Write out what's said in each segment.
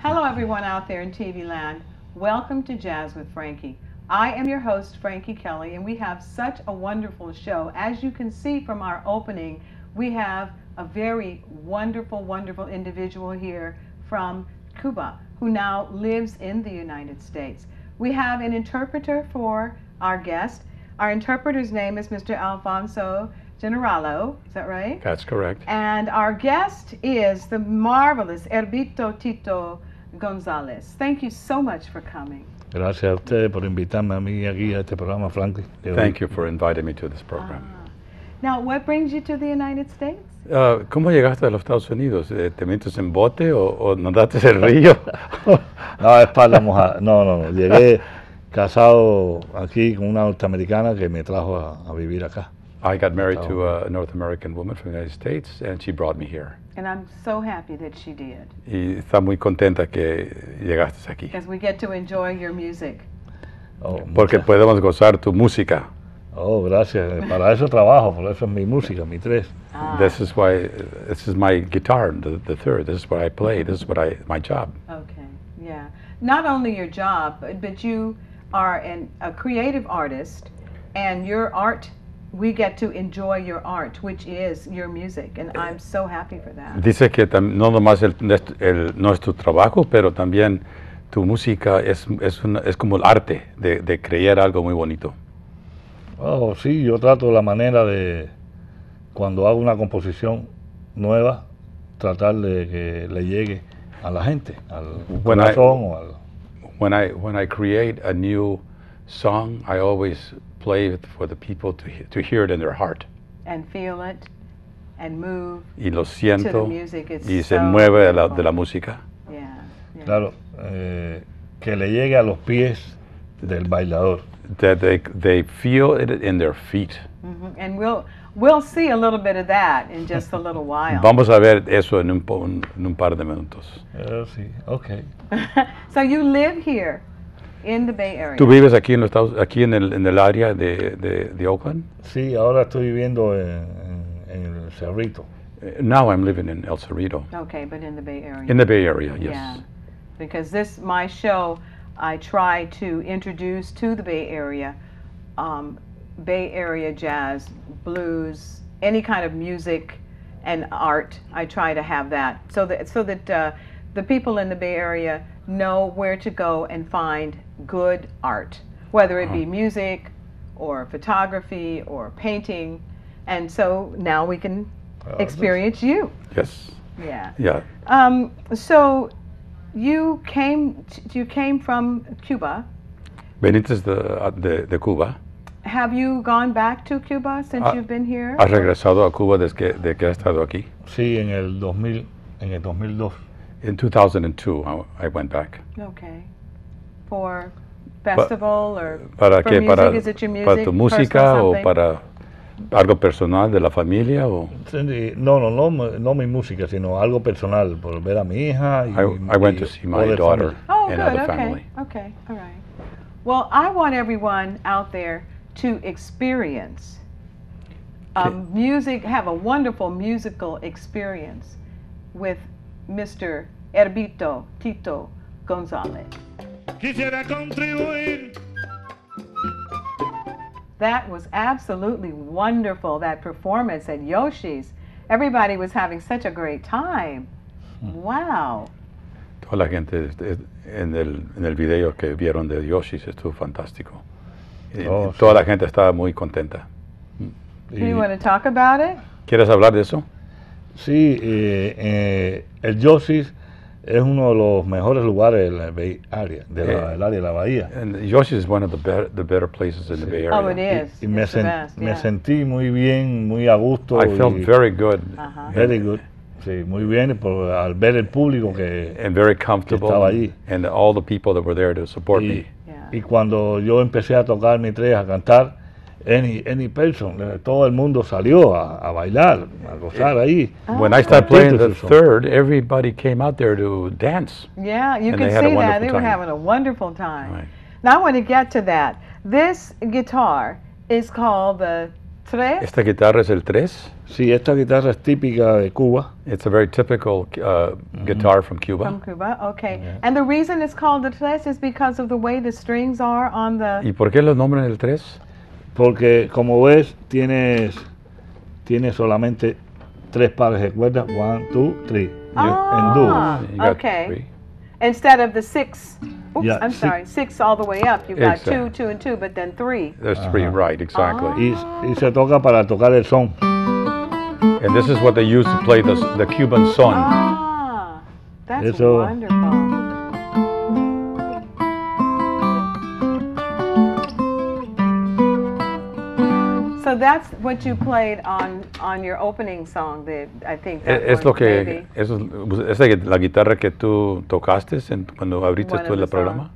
Hello everyone out there in TV land. Welcome to Jazz with Frankye. I am your host, Frankye Kelly, and we have such a wonderful show. As you can see from our opening, we have a very wonderful individual here from Cuba who now lives in the United States. We have an interpreter for our guest. Our interpreter's name is Mr. Alfonso Generalo, is that right? That's correct. And our guest is the marvelous Tito Gonzalez. Thank you so much for coming. Gracias a ustedes por invitarme a mí aquí a este programa, Frankye. Thank you for inviting me to this program. Now, what brings you to the United States? ¿Cómo llegaste a los Estados Unidos? ¿Te metiste en bote o nadaste el río? No, es para la mojada. No. Llegué casado aquí con una norteamericana que me trajo a vivir acá. I got married to a North American woman from the United States, and she brought me here. And I'm so happy that she did. Y está muy contenta que llegaste aquí. Because we get to enjoy your music. Porque podemos gozar tu música. Oh, gracias. Para eso trabajo, por eso es mi música, mi tres. This is my guitar, the third. This is what I play. This is my job. Okay, yeah. Not only your job, but you are a creative artist, and your art, we get to enjoy your art, which is your music, and I'm so happy for that. Dice que no nomás no es tu trabajo, pero también tu música es como el arte de crear algo muy bonito. Oh, sí, yo trato la manera de, cuando hago una composición nueva, tratar de que le llegue a la gente, al corazón o al... When I create a new song, I always play it for the people to hear it in their heart. And feel it, and move. Y lo siento, to the music. It's y se mueve de la música. Yeah. Claro, que le llegue a los pies del bailador. That they feel it in their feet. And we'll see a little bit of that in just a little while. Vamos a ver eso en un par de minutos. Sí, okay. So you live here in the Bay Area. ¿Tú vives aquí en el área de Oakland? Sí, ahora estoy viviendo en el Cerrito. Now I'm living in El Cerrito. Okay, but in the Bay Area. In the Bay Area, yes. Yeah, because my show, I try to introduce to the Bay Area jazz, blues, any kind of music and art. I try to have that so that the people in the Bay Area know where to go and find good art, whether it be music or photography or painting. And so now we can experience you. Yes. Yeah. So you came from Cuba. Veniste de Cuba. Have you gone back to Cuba since you've been here? ¿Has regresado a Cuba desde que has estado aquí? Sí, en el 2002. In 2002, I went back. Okay. For festival or ¿Para for qué? music? Is it your music? ¿Para tu música o para algo personal de la familia? O? No mi música, sino algo personal, por ver a mi hija. I went to see my daughter and other family. Okay, all right. Well, I want everyone out there to experience music, have a wonderful musical experience with Mr. Tito Gonzalez. Quisiera contribuir. That was absolutely wonderful, that performance at Yoshi's. Everybody was having such a great time. Wow. Toda la gente en el video que vieron de Yoshi's estuvo fantástico. Toda la gente estaba muy contenta. Do you want to talk about it? ¿Quieres hablar de eso? Sí, el Yoshi's es uno de los mejores lugares de la Bay Area, del área de la bahía. And Yoshi's is one of the better places in the Bay Area. Oh, it is. Y me sentí muy bien, muy a gusto. I felt very good. Very good. Sí, muy bien, al ver el público and very comfortable, estaba allí. And all the people that were there to support me. Y cuando yo empecé a tocar mi tres, a cantar, any person, todo el mundo salió a bailar, a gozar ahí. When I started playing the third, everybody came out there to dance. Yeah, you can see that. They were having a wonderful time. Right. Now I want to get to that. This guitar is called the Tres? Esta guitarra es el 3. Sí, esta guitarra es típica de Cuba. It's a very typical guitar from Cuba. From Cuba, okay. Yeah. And the reason it's called the tres is because of the way the strings are on the... ¿Y por qué lo nombran el 3? Porque, como ves, tiene solamente 3 pares de cuerdas. 1, 2, 3. En dúo. You got Okay. 3. Instead of the 6, oops, Yeah, I'm sorry, 6 all the way up, you've got 2, Exactly. 2, and 2, but then 3. There's 3, right, exactly. Y se toca para tocar el son. And this is what they use to play the Cuban son. Ah, that's Eso- wonderful. So that's what you played on your opening song. I think that Es one, lo que, maybe. esa es la guitarra que tú tocaste cuando abriste One tú of el the programa.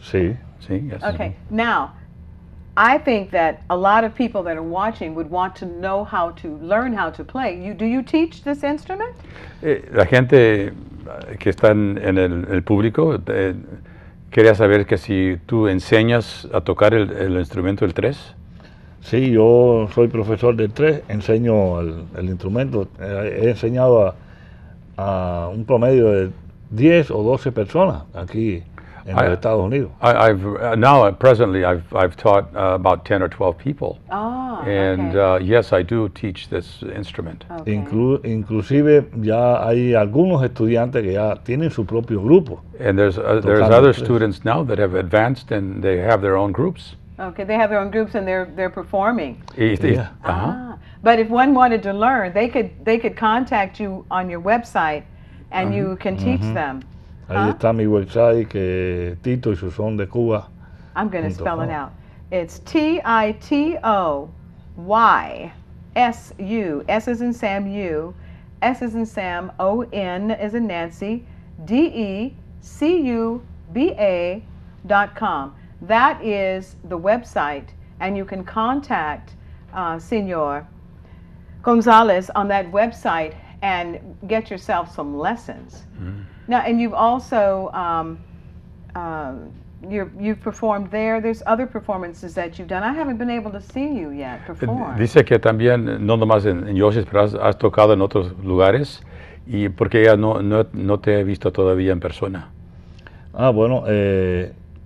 Sí. Sí, yes. Okay, now, I think that a lot of people that are watching would want to know how to learn how to play. Do you teach this instrument? La gente que está en el público quería saber que si tú enseñas a tocar el instrumento del 3. Sí, yo soy profesor del 3, enseño el instrumento. He enseñado a un promedio de 10 o 12 personas aquí en los Estados Unidos. Presently I've taught about 10 or 12 people. Ah, And okay. yes, I do teach this instrument. Okay. Inclusive ya hay algunos estudiantes que ya tienen su propio grupo. And there's Tocando other tres. students now that have advanced and they have their own groups. Okay, they have their own groups and they're performing. Yeah. Ah, but if one wanted to learn, they could contact you on your website, and you can teach them. Ahí está mi website, que Tito y su son de Cuba. I'm going to spell it .com. out. It's TITOYSU, S as in Sam, U, S as in Sam, ON as in Nancy, DECUBA.com. That is the website, and you can contact Senor Gonzalez on that website and get yourself some lessons. Now, and you've also you've performed there. There's other performances that you've done. I haven't been able to see you yet perform. Dice que también, no nomás en Yoshi's, pero has tocado en otros lugares, y porque ella no te he visto todavía en persona. Bueno,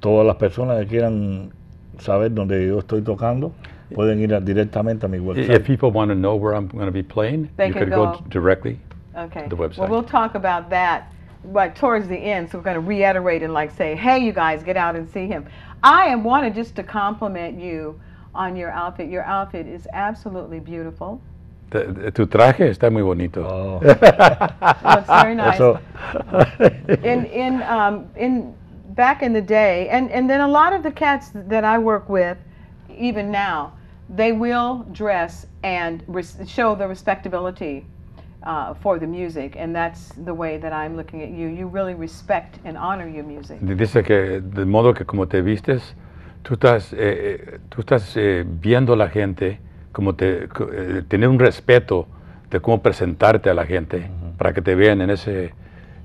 todas las personas que quieran saber dónde yo estoy tocando pueden ir directamente a mi If website. people want to know where I'm going to be playing, They you can could go go- directly. Okay. The website. Well, we'll talk about that but towards the end, so we're going to reiterate and like say, hey, you guys, get out and see him. I wanted just to compliment you on your outfit. Your outfit is absolutely beautiful. Tu traje está muy bonito. Oh, It looks very nice. eso, in back in the day, and then a lot of the cats that I work with, even now, they will dress and show the respectability for the music, and that's the way that I'm looking at you. You really respect and honor your music. Dice que de modo que como te vistes, tú estás viendo a la gente, como tener un respeto de cómo presentarte a la gente, para que te vean en ese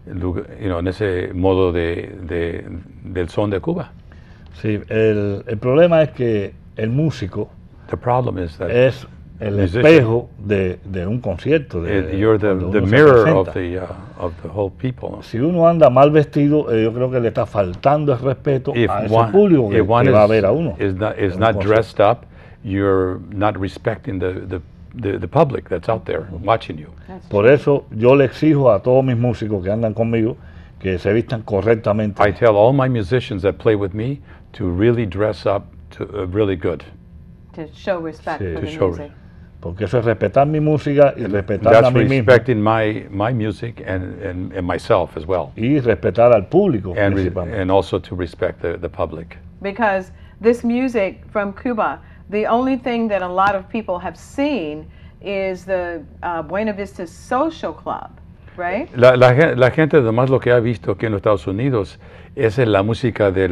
en ese modo del son de Cuba. sí, el problema es que el músico The problem is that es el musician, espejo de un concierto. you're cuando the uno se mirror presenta. of the whole people. Si uno anda mal vestido, yo creo que le está faltando el respeto If a ese one, público que if one va a ver a uno. is en not un concierto. dressed up, you're not respecting the public that's out there watching you. That's Por eso yo le exijo a todos mis músicos que andan conmigo que se vistan correctamente. I tell all my musicians that play with me to really dress up really good. to show respect Sí. for To the show music. Porque eso es respetar mi música y respetar a That's mí mismo. respecting my music and myself as well, Y respetar al público and principalmente. also to respect the public. Because this music from Cuba, the only thing that a lot of people have seen is the Buena Vista Social Club, right? La gente además lo que ha visto aquí en los Estados Unidos es la música de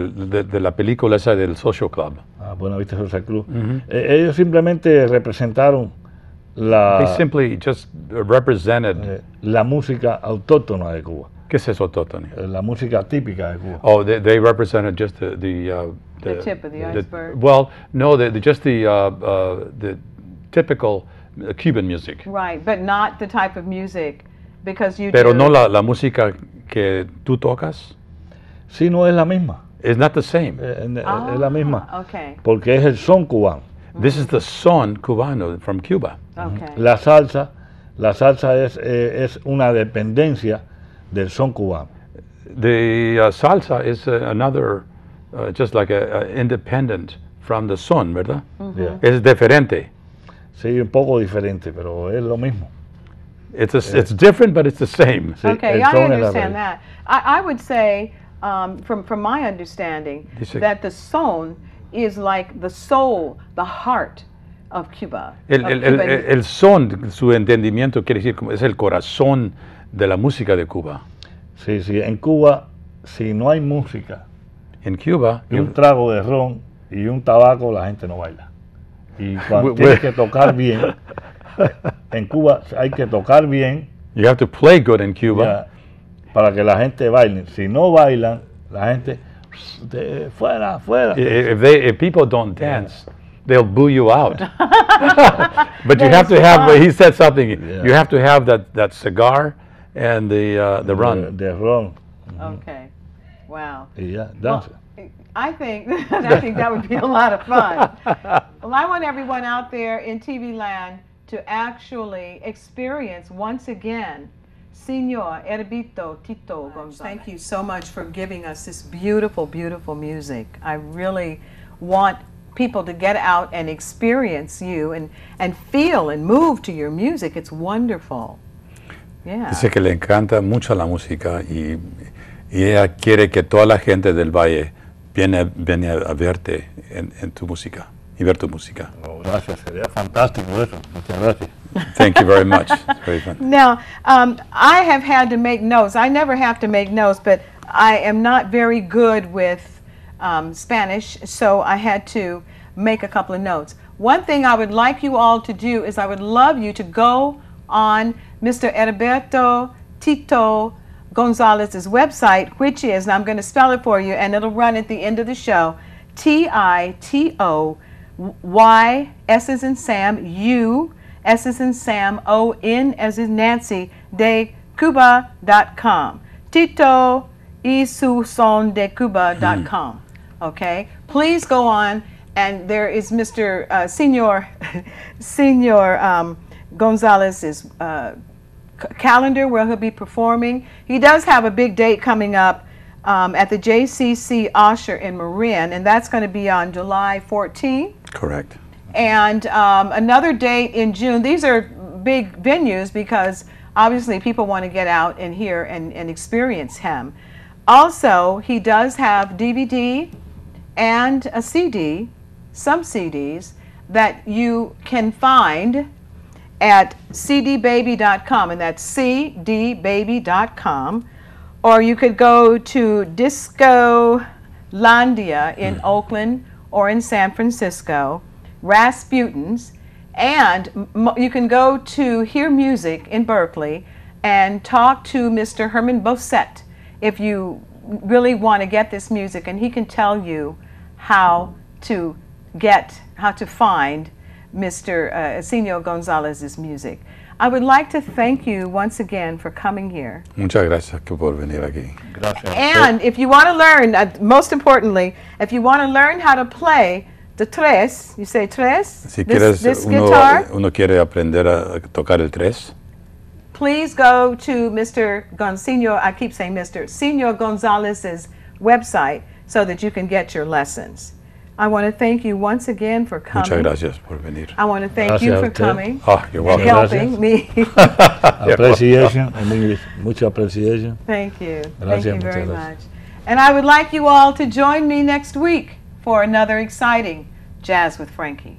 la película esa del Social Club. Buena Vista Social Club. Ellos simplemente representaron They simply just represented. la música autóctona de Cuba, ¿Qué es eso, Tony? la música típica de Cuba. Oh, they represented just the The tip of the iceberg. Well, no, just the typical Cuban music. Right, but not the type of music because you Pero do. no la música que tú tocas. Sí, no es la misma. It's not the same. Es la misma. Okay. Porque es el son cubano. This is the son cubano from Cuba. Okay. La salsa es una dependencia del son cubano. The salsa is another, just like a independent from the son, ¿verdad? Yeah. Es diferente. Sí, un poco diferente, pero es lo mismo. It's different, but it's the same. Sí, Okay, el I son es la understand raíz. that. I would say, from my understanding, Dice- that the son is like the soul, the heart of Cuba. El, of el, el, Cuban- el son, su entendimiento quiere decir como es el corazón de la música de Cuba. Sí, sí, en Cuba, si no hay música En Cuba, y un trago de ron y un tabaco, la gente no baila. Y cuando tienes que tocar bien, en Cuba hay que tocar bien you have to play good in Cuba. ya, para que la gente baile. Si no bailan, la gente fuera, fuera. If people don't dance, they'll boo you out. But you That have is to have. fun. He said something. Yeah. You have to have that cigar and the run. De ron. Okay, wow. Y ya, danza. I think that would be a lot of fun. Well, I want everyone out there in TV land to actually experience once again Señor Herbito Tito Gonzalez. Thank you so much for giving us this beautiful, beautiful music. I really want people to get out and experience you and feel and move to your music. It's wonderful. Yeah. Dice que le encanta mucho la música y ella quiere que toda la gente del valle viene a verte en tu música y ver tu música. No, gracias, sería fantástico eso. Muchas gracias. Thank you very much. It's very fun. Now, I have had to make notes. I never have to make notes, but I am not very good with Spanish, so I had to make a couple of notes. One thing I would like you all to do is I would love you to go on Mr. Herberto Tito Gonzalez's website, which is, and I'm going to spell it for you, and it'll run at the end of the show, Titoy, S as in Sam, U, S as in Sam, O, N as in Nancy, de Cuba.com. Tito y su son de Cuba.com. Okay? Please go on, and there is Mr. Senor Gonzalez's calendar where he'll be performing. He does have a big date coming up at the JCC Osher in Marin, and that's going to be on July 14th. Correct. And another date in June. These are big venues because obviously people want to get out and hear and experience him. Also, he does have DVD and a CD, some CDs, that you can find at cdbaby.com, and that's cdbaby.com. Or you could go to Discolandia in Oakland or in San Francisco, Rasputin's, and you can go to Hear Music in Berkeley and talk to Mr. Herman Bosset if you really want to get this music, and he can tell you how to find Mr. Senor Gonzalez's music. I would like to thank you once again for coming here. Muchas gracias por venir aquí. Gracias. And if you want to learn, most importantly, if you want to learn how to play the tres, you say tres, Si quieres, this guitar, uno quiere aprender a tocar el tres, please go to I keep saying Mr. Senor Gonzalez's website so that you can get your lessons. I want to thank you once again for coming. muchas gracias por venir. I want to thank you Gracias a for usted. coming Oh, you're and welcome. helping me. Appreciation, in English, mucha appreciation. Thank you. Thank Gracias, you muchas very gracias. much. And I would like you all to join me next week for another exciting Jazz with Frankye.